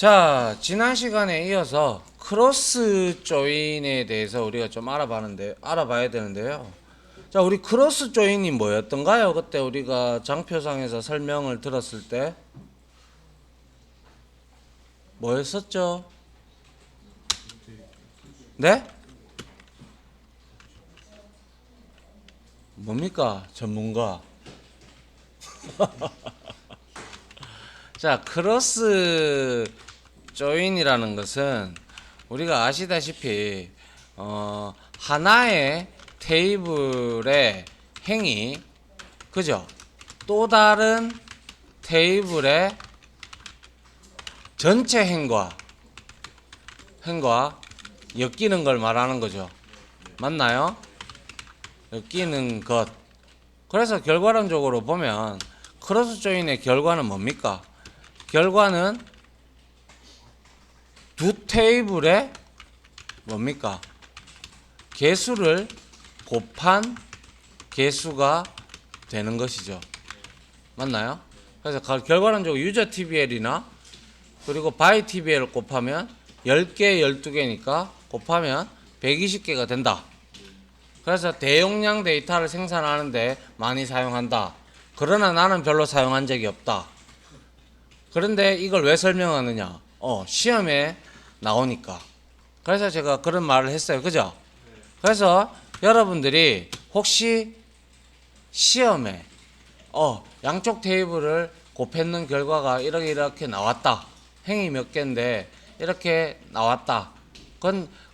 자, 지난 시간에 이어서 크로스 조인에 대해서 우리가 좀 알아봐야 되는데요. 자, 우리 크로스 조인이 뭐였던가요? 그때 우리가 장표상에서 설명을 들었을 때 뭐였었죠? 네? 뭡니까? 전문가. 자, 크로스 조인이라는 것은 우리가 아시다시피 하나의 테이블의 행이 그죠? 또 다른 테이블의 전체 행과 엮이는 걸 말하는 거죠. 맞나요? 엮이는 것. 그래서 결과론적으로 보면 크로스 조인의 결과는 뭡니까? 결과는 두 테이블의 뭡니까? 개수를 곱한 개수가 되는 것이죠. 맞나요? 그래서 결과론적으로 유저 TBL이나 그리고 바이 TBL 곱하면 10개, 12개니까 곱하면 120개가 된다. 그래서 대용량 데이터를 생산하는데 많이 사용한다. 그러나 나는 별로 사용한 적이 없다. 그런데 이걸 왜 설명하느냐? 시험에 나오니까. 그래서 제가 그런 말을 했어요. 그죠? 그래서 여러분들이 혹시 시험에 양쪽 테이블을 곱했는 결과가 이렇게 나왔다. 행이 몇 개인데 이렇게 나왔다.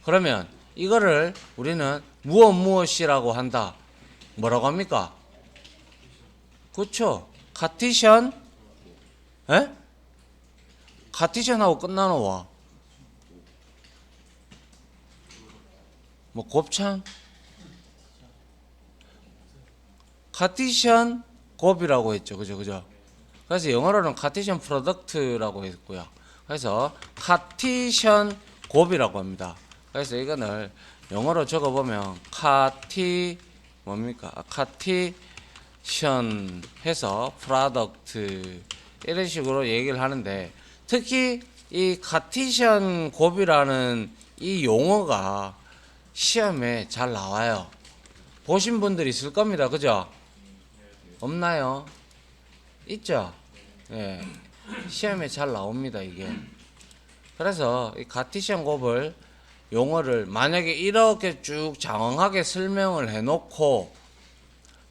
그러면 이거를 우리는 무엇이라고 한다. 뭐라고 합니까? 그렇죠. 카티션? 에? 카티션하고 끝나노와. 뭐 곱창? 카티션 곱이라고 했죠. 그죠? 그래서 영어로는 카티션 프로덕트라고 했고요. 그래서 카티션 곱이라고 합니다. 그래서 이거를 영어로 적어보면 뭡니까? 카티션 해서 프로덕트 이런 식으로 얘기를 하는데, 특히 이 카티션 곱이라는 이 용어가 시험에 잘 나와요. 보신 분들이 있을 겁니다. 그죠? 없나요? 있죠? 예. 시험에 잘 나옵니다, 이게. 그래서 이 카티션 곱을 용어를 만약에 이렇게 쭉 장황하게 설명을 해놓고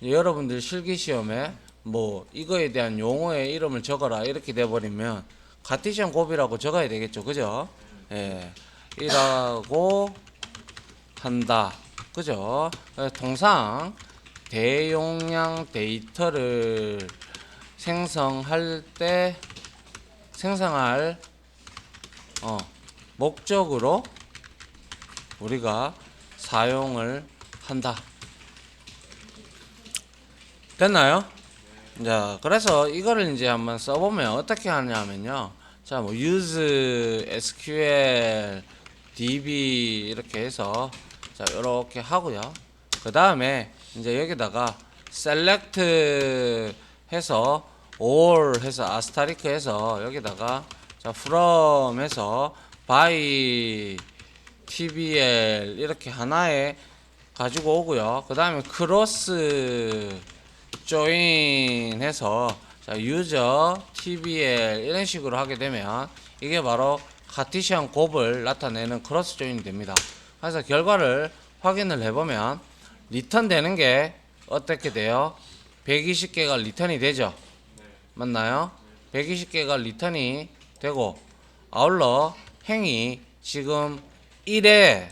여러분들 실기시험에 뭐 이거에 대한 용어의 이름을 적어라 이렇게 돼버리면 카티션 곱이라고 적어야 되겠죠. 그죠? 예. 이라고 한다. 그죠? 통상 대용량 데이터를 생성할 목적으로 우리가 사용을 한다. 됐나요? 자, 그래서 이거를 이제 한번 써보면 어떻게 하냐면요. 자, 뭐 use SQL DB 이렇게 해서 자, 이렇게 하고요. 그 다음에 이제 여기다가 select 해서 all 해서 아스타리크 해서 여기다가 자, from 해서 by tbl 이렇게 하나에 가지고 오고요. 그 다음에 cross join 해서 자, user tbl 이런 식으로 하게 되면 이게 바로 카티시안 곱을 나타내는 크로스 조인이 됩니다. 그래서 결과를 확인을 해보면 리턴 되는 게 어떻게 돼요? 120개가 리턴이 되죠. 맞나요? 120개가 리턴이 되고 아울러 행이 지금 1에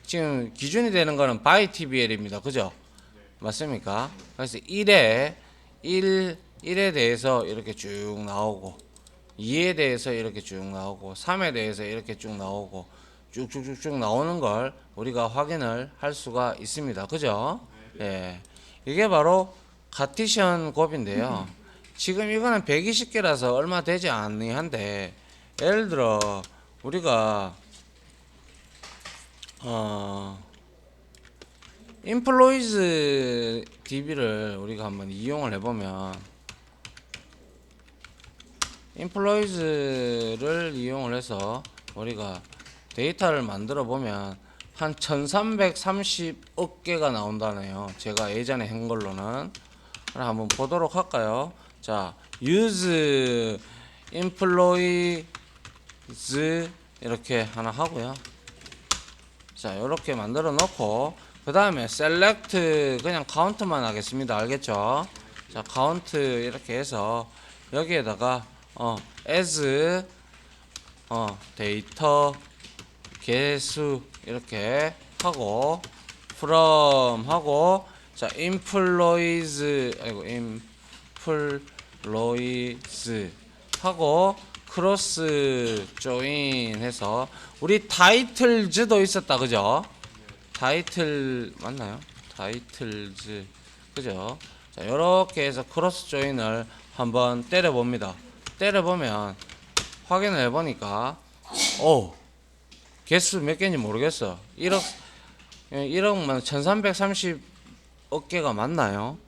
지금 기준이 되는 거는 by tbl입니다. 그죠? 맞습니까? 그래서 1에 1에 대해서 이렇게 쭉 나오고 2에 대해서 이렇게 쭉 나오고 3에 대해서 이렇게 쭉 나오고 쭉쭉쭉쭉 나오는 걸 우리가 확인을 할 수가 있습니다. 그죠? 예. 이게 바로 카티션 곱인데요. 지금 이거는 120개라서 얼마 되지 않니한데 예를 들어 우리가 employees DB를 우리가 한번 이용을 해보면 employees를 이용을 해서 우리가 데이터를 만들어 보면 한 1330억 개가 나온다네요. 제가 예전에 한 걸로는. 그럼 한번 보도록 할까요? 자, use employees 이렇게 하나 하고요. 자, 이렇게 만들어 놓고 그 다음에 select 그냥 count만 하겠습니다. 알겠죠? 자, count 이렇게 해서 여기에다가 as 데이터 개수 이렇게 하고 from 하고 자 employees 하고 cross join 해서 우리 titles도 있었다 그죠? 타이틀 맞나요? 타이틀즈 그죠? 자 요렇게 해서 크로스 조인을 한번 때려 봅니다. 때려 보면 확인을 해 보니까 개수 몇 개인지 모르겠어. 1억만 1330억 개가 맞나요?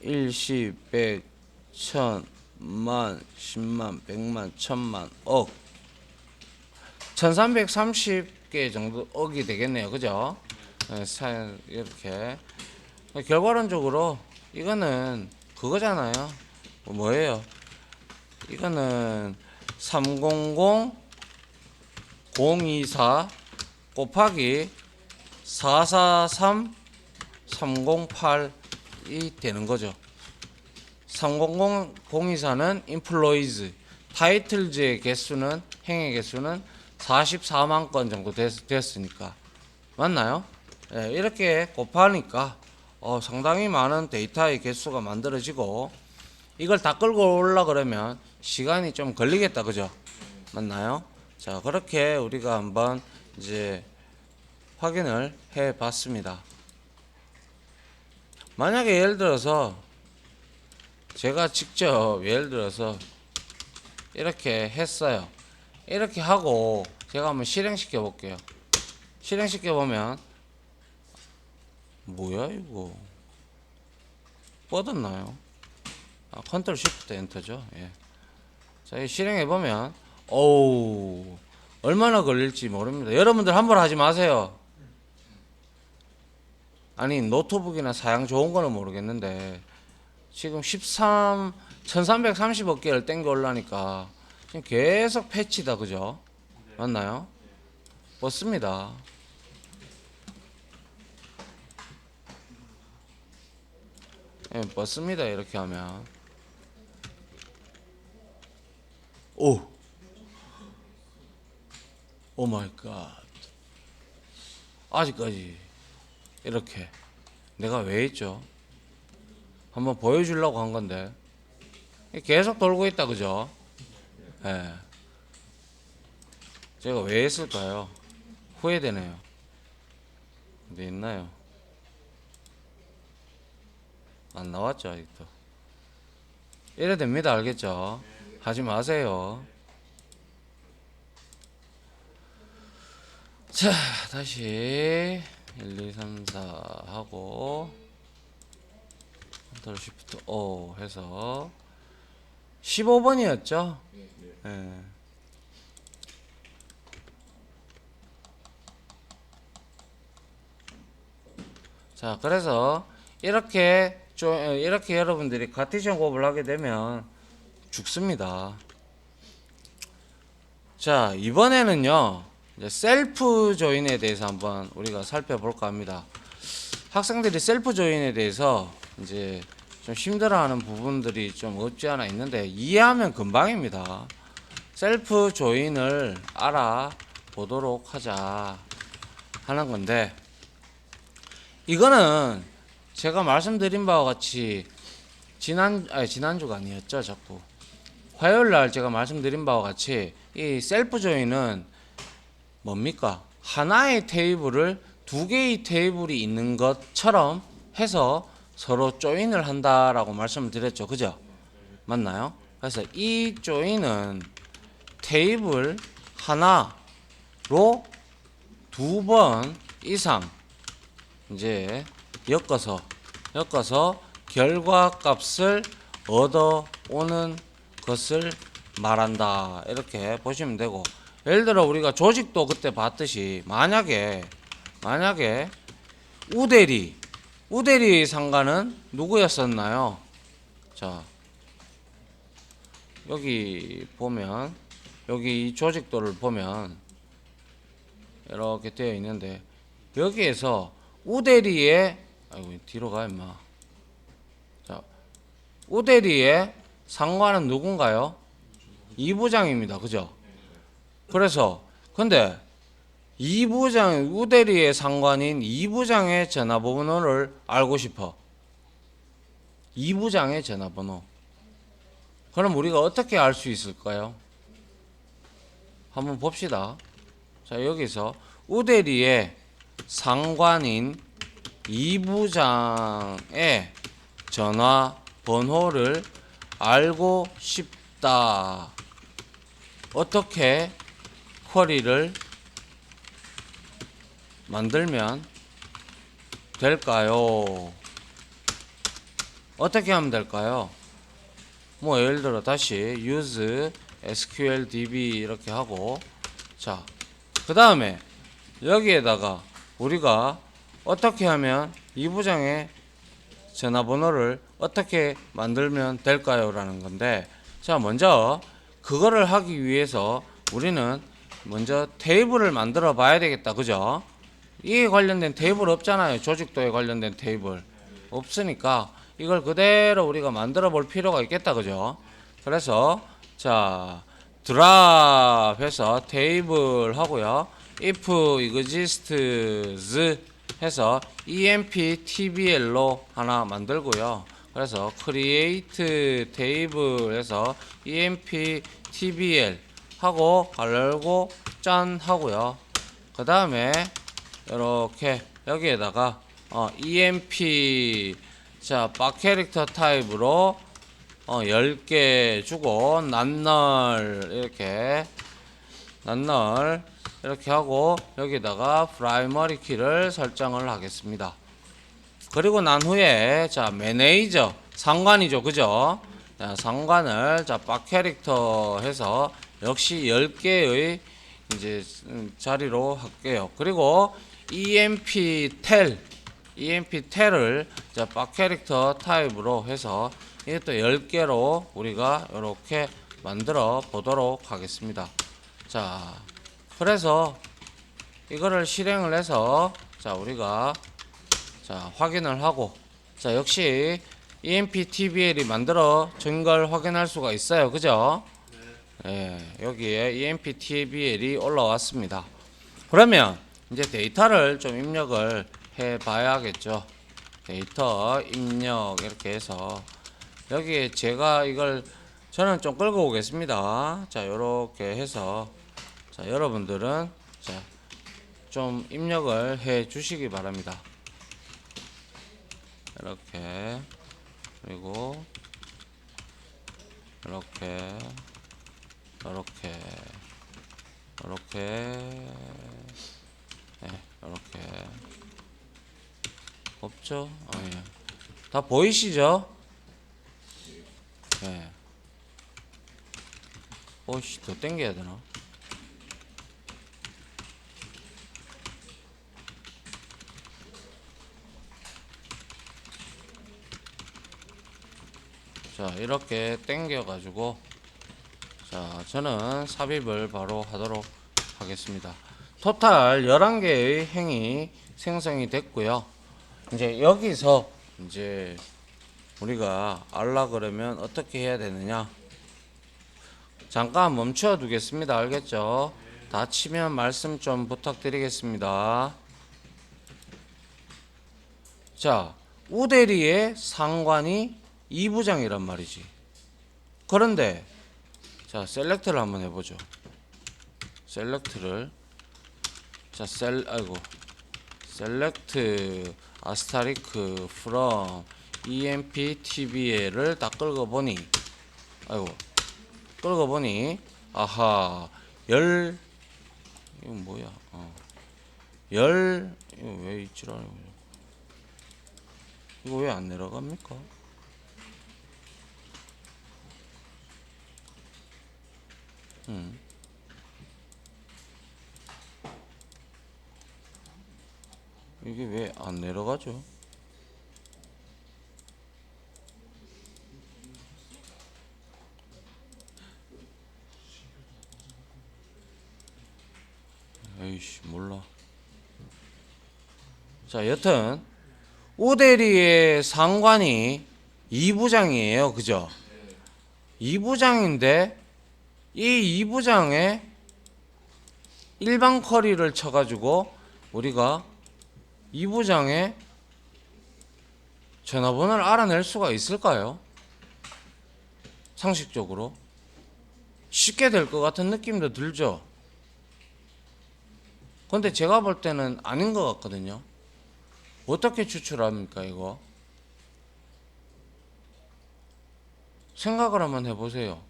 1, 10, 100, 1000, 만, 10만, 100만, 1000만, 억 1330개 정도 억이 되겠네요. 그죠? 이렇게 결과론적으로 이거는 그거잖아요. 뭐예요? 이거는 300 024 곱하기 443 308이 되는 거죠. 300 024는 employees, 타이틀즈의 개수는 행의 개수는 44만 건 정도 됐으니까 맞나요? 네, 이렇게 곱하니까 상당히 많은 데이터의 개수가 만들어지고 이걸 다 끌고 올라 그러면 시간이 좀 걸리겠다 그죠? 맞나요? 자 그렇게 우리가 한번 이제 확인을 해 봤습니다. 만약에 예를 들어서 제가 직접 예를 들어서 이렇게 했어요. 이렇게 하고 제가 한번 실행시켜 볼게요. 실행시켜 보면 뭐야 이거 뻗었나요? 컨트롤 쉬프트 엔터죠. 예. 자, 실행해 보면 얼마나 걸릴지 모릅니다. 여러분들 함부로 하지 마세요. 아니 노트북이나 사양 좋은 거는 모르겠는데 지금 1330억 개를 땡겨 올라니까 지금 계속 패치다 그죠? 맞나요? 맞습니다. 예, 맞습니다. 이렇게 하면 오 마이 갓 아직까지 이렇게 내가 왜 했죠? 한번 보여주려고 한 건데 계속 돌고 있다 그죠? 예. 제가 왜 했을까요? 후회되네요. 어디 있나요? 안 나왔죠 아직도. 이래 됩니다. 알겠죠? 하지 마세요. 자 다시 1, 2, 3, 4 하고 컨트롤 쉬프트 O 해서 15번이었죠? 예. 자 그래서 이렇게 여러분들이 카티션 곱을 하게 되면 죽습니다. 자 이번에는요 이제 셀프 조인에 대해서 한번 우리가 살펴볼까 합니다. 학생들이 셀프 조인에 대해서 이제 좀 힘들어하는 부분들이 좀 없지 않아 있는데 이해하면 금방입니다. 셀프 조인을 알아보도록 하자 하는 건데 이거는 제가 말씀드린 바와 같이 지난주가 아니었죠 자꾸 화요일날 제가 말씀드린 바와 같이 이 셀프 조인은 뭡니까? 하나의 테이블을 두 개의 테이블이 있는 것처럼 해서 서로 조인을 한다라고 말씀을 드렸죠. 그죠? 맞나요? 그래서 이 조인은 테이블 하나로 2번 이상 이제 엮어서 결과 값을 얻어오는 것을 말한다 이렇게 보시면 되고, 예를 들어 우리가 조직도 그때 봤듯이 만약에 우대리 상관은 누구였었나요? 자, 여기 보면 여기 이 조직도를 보면 이렇게 되어 있는데, 여기에서 우대리의, 아이고 뒤로 가 임마. 자, 우대리의 상관은 누군가요? 2부장입니다. 그죠? 그래서 근데 2부장, 우대리의 상관인 2부장의 전화번호를 알고 싶어. 2부장의 전화번호. 그럼 우리가 어떻게 알 수 있을까요? 한번 봅시다. 자, 여기서 우대리의 상관인 2부장의 전화번호를 알고 싶다. 어떻게 쿼리를 만들면 될까요? 어떻게 하면 될까요? 뭐 예를 들어 다시 use SQL DB 이렇게 하고, 자, 그 다음에 여기에다가 우리가 어떻게 하면 이 부장의 전화번호를 어떻게 만들면 될까요? 라는 건데, 자, 먼저 그거를 하기 위해서 우리는 먼저 테이블을 만들어 봐야 되겠다. 그죠? 이에 관련된 테이블 없잖아요. 조직도에 관련된 테이블 없으니까 이걸 그대로 우리가 만들어 볼 필요가 있겠다. 그죠? 그래서 자, 드랍해서 테이블 하고요, if exists 해서 emptbl로 하나 만들고요. 그래서 create table 해서 emptbl 하고 갈고 짠 하고요. 그 다음에 이렇게 여기에다가 emp 자 바캐릭터 타입으로 10개 주고 난널 이렇게 하고 여기다가 프라이머리 키를 설정을 하겠습니다. 그리고 난 후에 자 매니저 상관이죠. 그죠? 자, 상관을 자 바캐릭터 해서 역시 10개의 이제 자리로 할게요. 그리고 EMP 텔을 자 바캐릭터 타입으로 해서 이것도 10개로 우리가 이렇게 만들어 보도록 하겠습니다. 자, 그래서 이거를 실행을 해서 자 우리가 자 확인을 하고, 자 역시 emptbl이 만들어진 걸 확인할 수가 있어요. 그죠? 예, 여기에 emptbl이 올라왔습니다. 그러면 이제 데이터를 좀 입력을 해 봐야겠죠. 데이터 입력 이렇게 해서 여기에 제가 이걸 저는 좀 끌고 오겠습니다. 자 요렇게 해서 자 여러분들은 자 좀 입력을 해 주시기 바랍니다. 이렇게, 그리고 이렇게 네, 이렇게 없죠? 예. 다 보이시죠? 예. 오씨, 더 당겨야 되나? 자, 이렇게 당겨 가지고 자, 저는 삽입을 바로 하도록 하겠습니다. 토탈 11개의 행이 생성이 됐고요. 이제 여기서 이제 우리가 알라 그러면 어떻게 해야 되느냐? 잠깐 멈춰 두겠습니다. 알겠죠? 다치면 말씀 좀 부탁드리겠습니다. 자, 우대리의 상관이 2부장이란 말이지. 그런데 자, 셀렉트를 한번 해보죠. 셀렉트를 자, 셀렉트 아스타리크 from emptbl을 딱 끌어보니 아하 이거 뭐야? 이거 왜 있지라는 거죠? 이거 왜 안 내려갑니까? 이게 왜 안 내려가죠? 에이씨 몰라. 자 여튼 우대리의 상관이 2부장이에요. 그죠? 2부장인데 이 2부장에 일반 커리를 쳐가지고 우리가 2부장의 전화번호를 알아낼 수가 있을까요? 상식적으로 쉽게 될 것 같은 느낌도 들죠. 근데 제가 볼 때는 아닌 것 같거든요. 어떻게 추출합니까 이거? 생각을 한번 해보세요.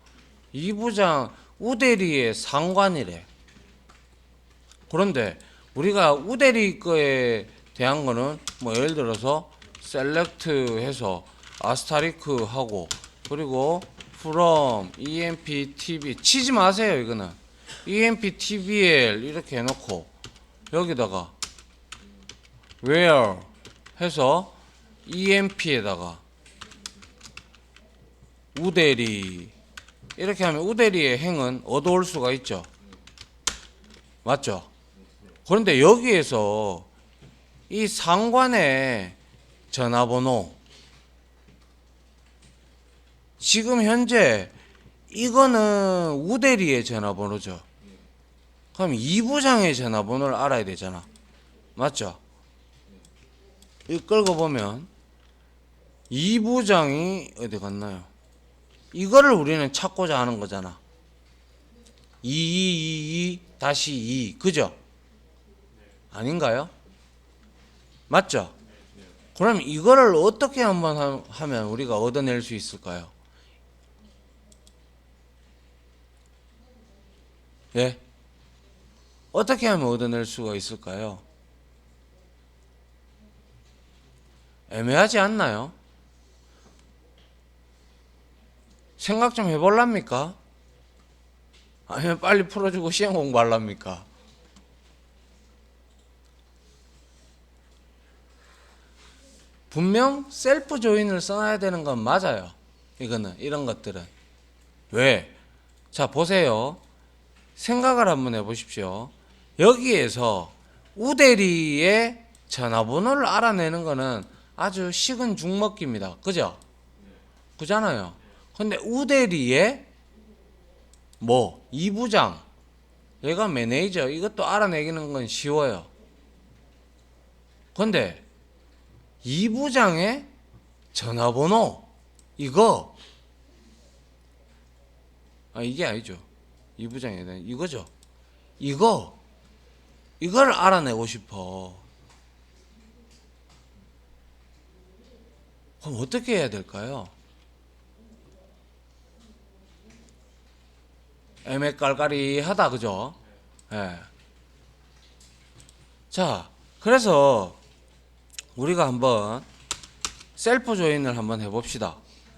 2부장 우대리의 상관이래. 그런데 우리가 우대리 거에 대한 거는 뭐 예를 들어서 셀렉트 해서 아스타리크 하고 그리고 from emptb 치지 마세요. 이거는 emptbl 이렇게 해놓고 여기다가 where 해서 emp에다가 우대리 이렇게 하면 우대리의 행은 얻어올 수가 있죠. 맞죠? 그런데 여기에서 이 상관의 전화번호 지금 현재 이거는 우대리의 전화번호죠. 그럼 2부장의 전화번호를 알아야 되잖아. 맞죠? 이거 끌고 보면 2부장이 어디 갔나요? 이거를 우리는 찾고자 하는 거잖아. 2222-2 그죠? 아닌가요? 맞죠? 그럼 이거를 어떻게 한번 하면 우리가 얻어낼 수 있을까요? 예? 어떻게 하면 얻어낼 수가 있을까요? 애매하지 않나요? 생각 좀 해볼랍니까? 아니면 빨리 풀어주고 시험 공부할랍니까? 분명 셀프 조인을 써놔야 되는 건 맞아요. 이거는 이런 것들은 왜? 자 보세요. 생각을 한번 해보십시오. 여기에서 우대리의 전화번호를 알아내는 거는 아주 식은 죽먹기입니다. 그죠? 그잖아요. 근데 우대리의 뭐 2부장 얘가 매니저 이것도 알아내기는 건 쉬워요. 근데 2부장의 전화번호 이거 이게 아니죠. 2부장에 대한 이거죠. 이걸 알아내고 싶어. 그럼 어떻게 해야 될까요? 애매깔깔이하다 그죠? 예. 자 그래서 우리가 한번 셀프 조인을 한번 해봅시다.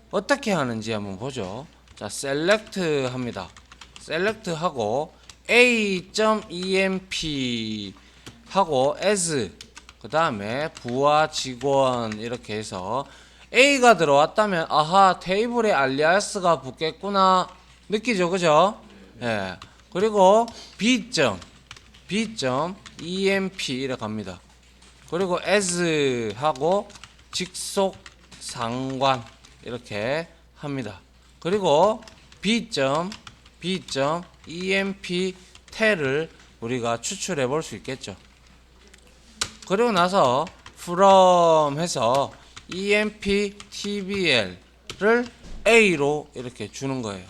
어떻게 하는지 한번 보죠. 자 select 합니다. select 하고 a.emp 하고 as 그 다음에 부하 직원 이렇게 해서 A가 들어왔다면 아하 테이블에 알리아스가 붙겠구나 느끼죠 그죠? 예. 그리고 B.emp 이렇게 갑니다. 그리고 as 하고 직속 상관 이렇게 합니다. 그리고 B.emp 텔을 우리가 추출해 볼 수 있겠죠. 그리고 나서 from 해서 emptbl을 A로 이렇게 주는 거예요.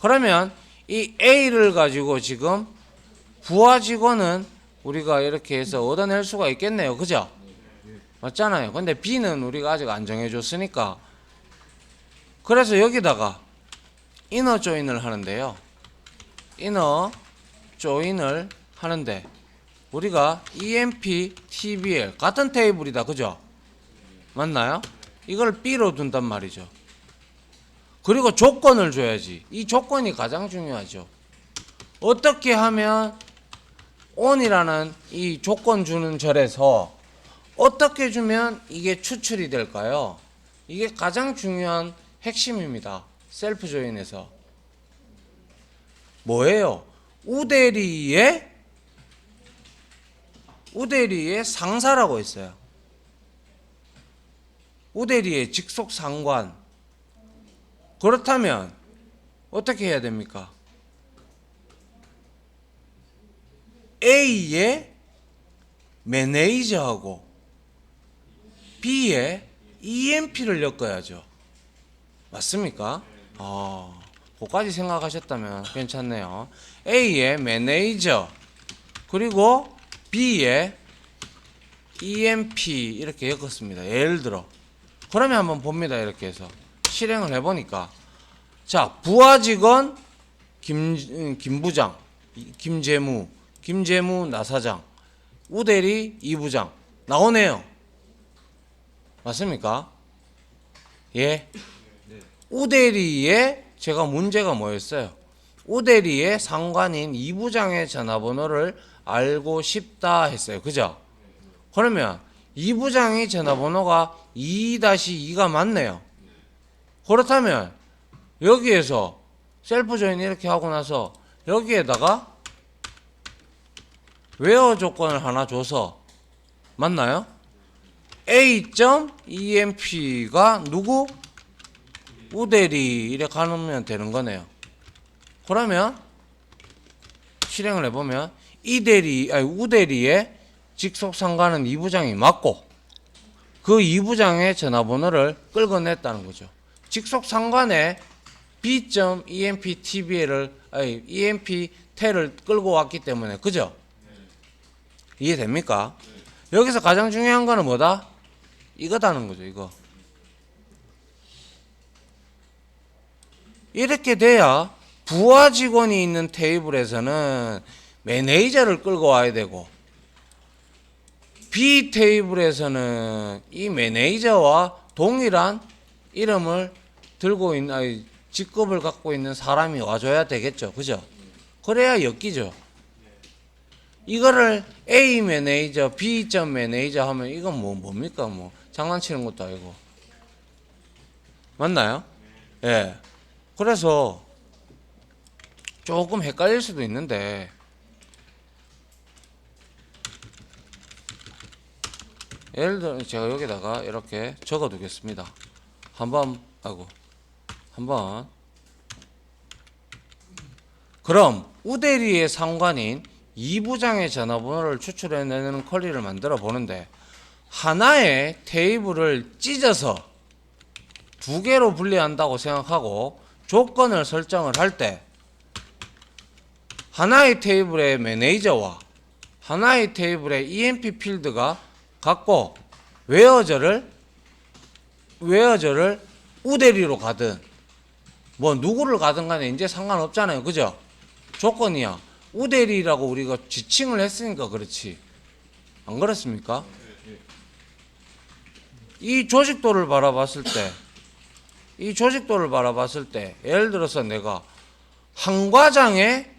그러면 이 A를 가지고 지금 부하 직원은 우리가 이렇게 해서 얻어낼 수가 있겠네요. 그죠? 맞잖아요. 근데 B는 우리가 아직 안 정해줬으니까 그래서 여기다가 이너 조인을 하는데요. 이너 조인을 하는데 우리가 emptbl 같은 테이블이다. 그죠? 맞나요? 이걸 B로 둔단 말이죠. 그리고 조건을 줘야지. 이 조건이 가장 중요하죠. 어떻게 하면 on이라는 이 조건 주는 절에서 어떻게 주면 이게 추출이 될까요? 이게 가장 중요한 핵심입니다. 셀프 조인에서. 뭐예요? 우대리의 상사라고 했어요. 우대리의 직속 상관. 그렇다면 어떻게 해야 됩니까? A의 매니저하고 B의 EMP를 엮어야죠. 맞습니까? 그까지 생각하셨다면 괜찮네요. A의 매니저 그리고 B의 EMP 이렇게 엮었습니다. 예를 들어 그러면 한번 봅니다. 이렇게 해서 실행을 해보니까 자, 부하 직원 김부장, 김재무 나사장, 우대리 이부장 나오네요. 맞습니까? 예. 우대리의 제가 문제가 뭐였어요? 우대리의 상관인 이부장의 전화번호를 알고 싶다 했어요. 그죠? 그러면 이부장의 전화번호가 2-2가 맞네요. 그렇다면 여기에서 셀프 조인 이렇게 하고 나서 여기에다가 웨어 조건을 하나 줘서 맞나요? A.EMP가 누구? 우대리 이렇게 가면 되는 거네요. 그러면 실행을 해보면 우대리의 직속 상관은 이부장이 맞고 그 이부장의 전화번호를 끌어냈다는 거죠. 직속 상관에 B.EMP-TB를 EMP-T를 끌고 왔기 때문에 그죠? 이해됩니까? 여기서 가장 중요한 거는 뭐다? 이거다는 거죠. 이거. 이렇게 돼야 부하 직원이 있는 테이블에서는 매니저를 끌고 와야 되고 B 테이블에서는 이 매니저와 동일한 이름을 들고 있는 직급을 갖고 있는 사람이 와줘야 되겠죠. 그죠? 그래야 엮이죠. 이거를 A 매니저, B 점 매니저 하면 이건 뭡니까? 장난치는 것도 아니고. 맞나요? 예. 그래서 조금 헷갈릴 수도 있는데 예를 들어 제가 여기다가 이렇게 적어 두겠습니다. 한번 그럼 우대리의 상관인 이부장의 전화번호를 추출해내는 쿼리를 만들어 보는데 하나의 테이블을 찢어서 두 개로 분리한다고 생각하고 조건을 설정을 할 때 하나의 테이블의 매니저와 하나의 테이블의 EMP 필드가 갖고 웨어저를 우대리로 가든 누구를 가든 간에 이제 상관없잖아요. 그죠? 조건이야. 우대리라고 우리가 지칭을 했으니까 그렇지. 안 그렇습니까? 이 조직도를 바라봤을 때 예를 들어서 내가 한 과장의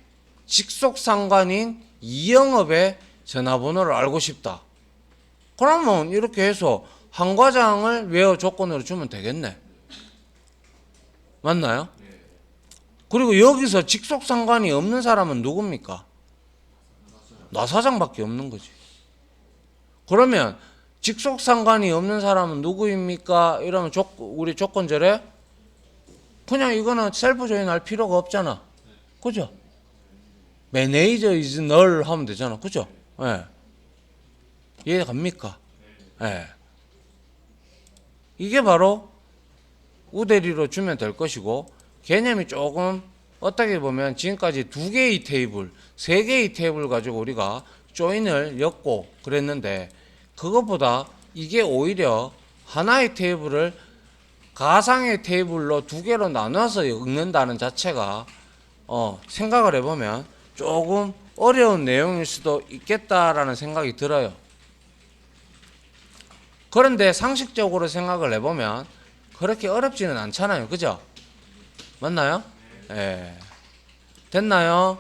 직속 상관인 이영업의 전화번호를 알고 싶다. 그러면 이렇게 해서 한 과장을 웨어 조건으로 주면 되겠네. 맞나요? 그리고 여기서 직속 상관이 없는 사람은 누굽니까? 나사장밖에 없는 거지. 그러면 직속 상관이 없는 사람은 누구입니까? 이러면 우리 조건절에 그냥 이거는 셀프 조인 할 필요가 없잖아. 그죠? 매니저 is null 하면 되잖아. 그죠? 예. 이해 갑니까? 예. 이게 바로 우대리로 주면 될 것이고 개념이 조금 어떻게 보면 지금까지 두 개의 테이블, 세 개의 테이블 가지고 우리가 조인을 엮고 그랬는데 그것보다 이게 오히려 하나의 테이블을 가상의 테이블로 두 개로 나눠서 엮는다는 자체가 생각을 해보면 조금 어려운 내용일 수도 있겠다라는 생각이 들어요. 그런데 상식적으로 생각을 해보면 그렇게 어렵지는 않잖아요. 그죠? 맞나요? 예. 됐나요?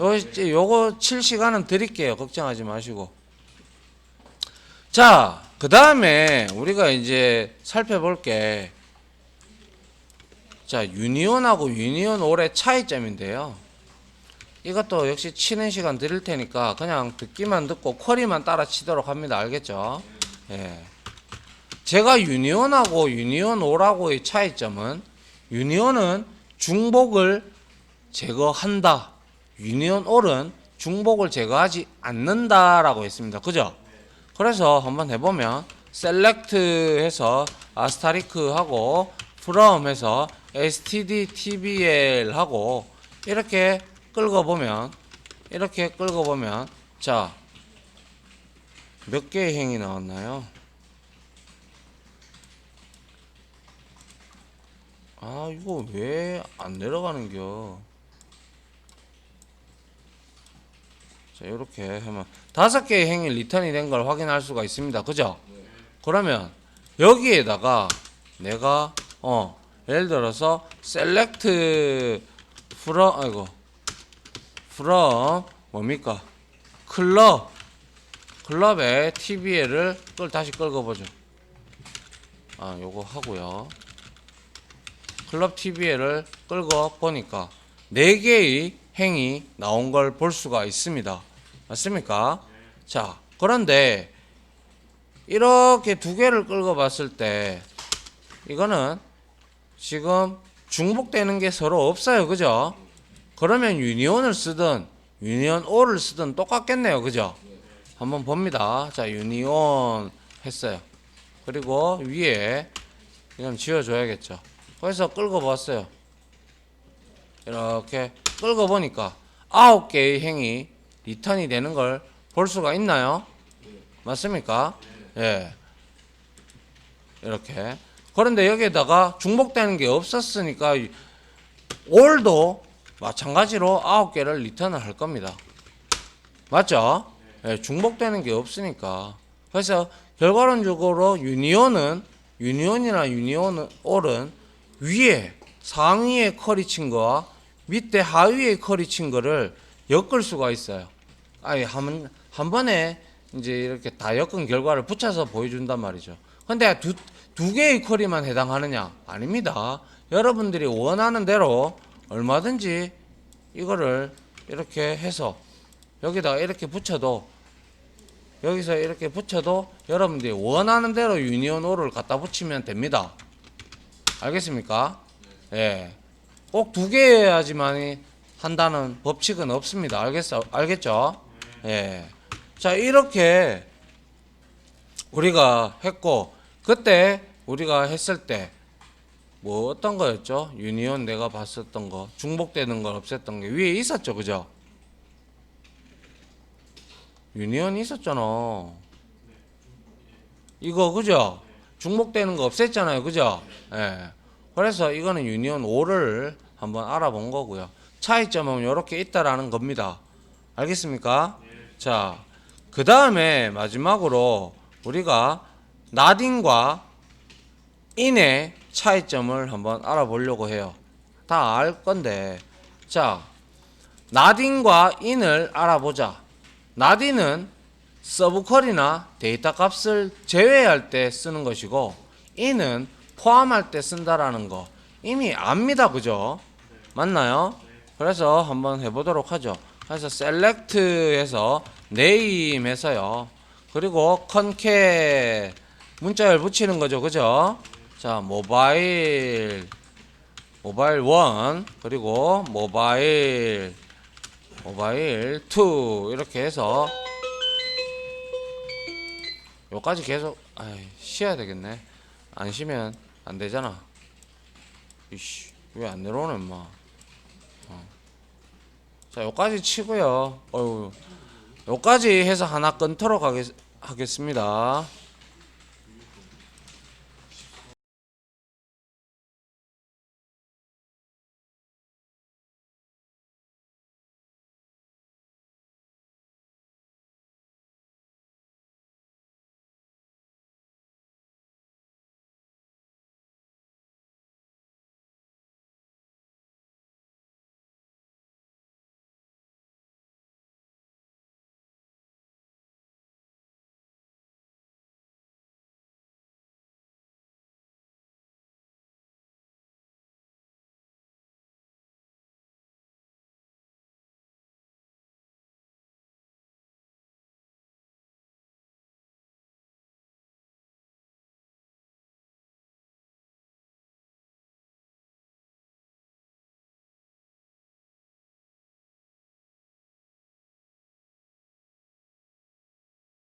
요거 칠 시간은 드릴게요. 걱정하지 마시고. 자, 그 다음에 우리가 이제 살펴볼 게, 자, 유니온하고 유니온 올의 차이점인데요. 이것도 역시 치는 시간 드릴 테니까 그냥 듣기만 듣고 쿼리만 따라 치도록 합니다. 알겠죠? 예. 제가 유니온하고 유니온 올하고의 차이점은, 유니온은 중복을 제거한다. 유니온 올은 중복을 제거하지 않는다라고 했습니다. 그죠? 그래서 한번 해보면 select 해서 asterisk 하고 from 해서 stdtbl 하고 이렇게 끌어보면 자, 몇 개의 행이 나왔나요? 아, 이거 왜 안 내려가는겨? 자, 이렇게 하면 5개의 행이 리턴이 된 걸 확인할 수가 있습니다. 그죠? 그러면 여기에다가 내가 예를 들어서 select from 뭡니까? 클럽의 TBL을 다시 끌어보죠. 요거 하고요. 클럽 TBL을 끌고 보니까 4개의 행이 나온 걸 볼 수가 있습니다. 맞습니까? 자, 그런데 이렇게 2개를 끌고 봤을 때 이거는 지금 중복되는 게 서로 없어요. 그죠? 그러면 유니온을 쓰든 유니온 O를 쓰든 똑같겠네요. 그죠? 한번 봅니다. 자, 유니온 했어요. 그리고 위에 이건 지워줘야겠죠. 그래서 끌고 봤어요. 이렇게 끌고 보니까 9개의 행이 리턴이 되는 걸 볼 수가 있나요? 맞습니까? 예. 이렇게. 그런데 여기에다가 중복되는 게 없었으니까 올도 마찬가지로 9개를 리턴을 할 겁니다. 맞죠? 예, 중복되는 게 없으니까. 그래서 결과론적으로 유니온이나 유니온 올은 위에 상위에 커리 친 거와 밑에 하위에 커리 친 거를 엮을 수가 있어요. 아니, 한 번에 이제 이렇게 다 엮은 결과를 붙여서 보여준단 말이죠. 근데 두 개의 커리만 해당하느냐? 아닙니다. 여러분들이 원하는 대로 얼마든지 이거를 이렇게 해서 여기다가 이렇게 붙여도, 여기서 이렇게 붙여도 여러분들이 원하는 대로 유니온 O를 갖다 붙이면 됩니다. 알겠습니까? 예. 꼭 2개여야지만 한다는 법칙은 없습니다. 알겠죠? 예. 자, 이렇게 우리가 했고, 그때 우리가 했을 때 뭐 어떤 거였죠? 유니온 내가 봤었던 거, 중복되는 걸 없앴던 게 위에 있었죠. 그죠? 유니온 있었잖아. 이거 그죠? 중복되는 거 없앴잖아요. 그죠? 예. 그래서 이거는 유니온 5를 한번 알아본 거고요. 차이점은 이렇게 있다라는 겁니다. 알겠습니까? 자, 그 다음에 마지막으로 우리가 not인과 in의 차이점을 한번 알아보려고 해요. 다 알 건데, 자, not인과 in을 알아보자. not인은 서브컬이나 데이터 값을 제외할 때 쓰는 것이고, in은 포함할 때 쓴다라는 거 이미 압니다. 그죠? 맞나요? 그래서 한번 해보도록 하죠. 그래서 select에서 name 해서요. 그리고 concat 문자열 붙이는 거죠. 그죠? 자, 모바일 1 그리고 모바일 2 이렇게 해서 요까지 계속 쉬어야 되겠네. 안 쉬면 안 되잖아. 이씨, 왜 안 내려오네, 임마. 자, 요까지 치고요. 요까지 해서 하나 끊도록 하겠습니다.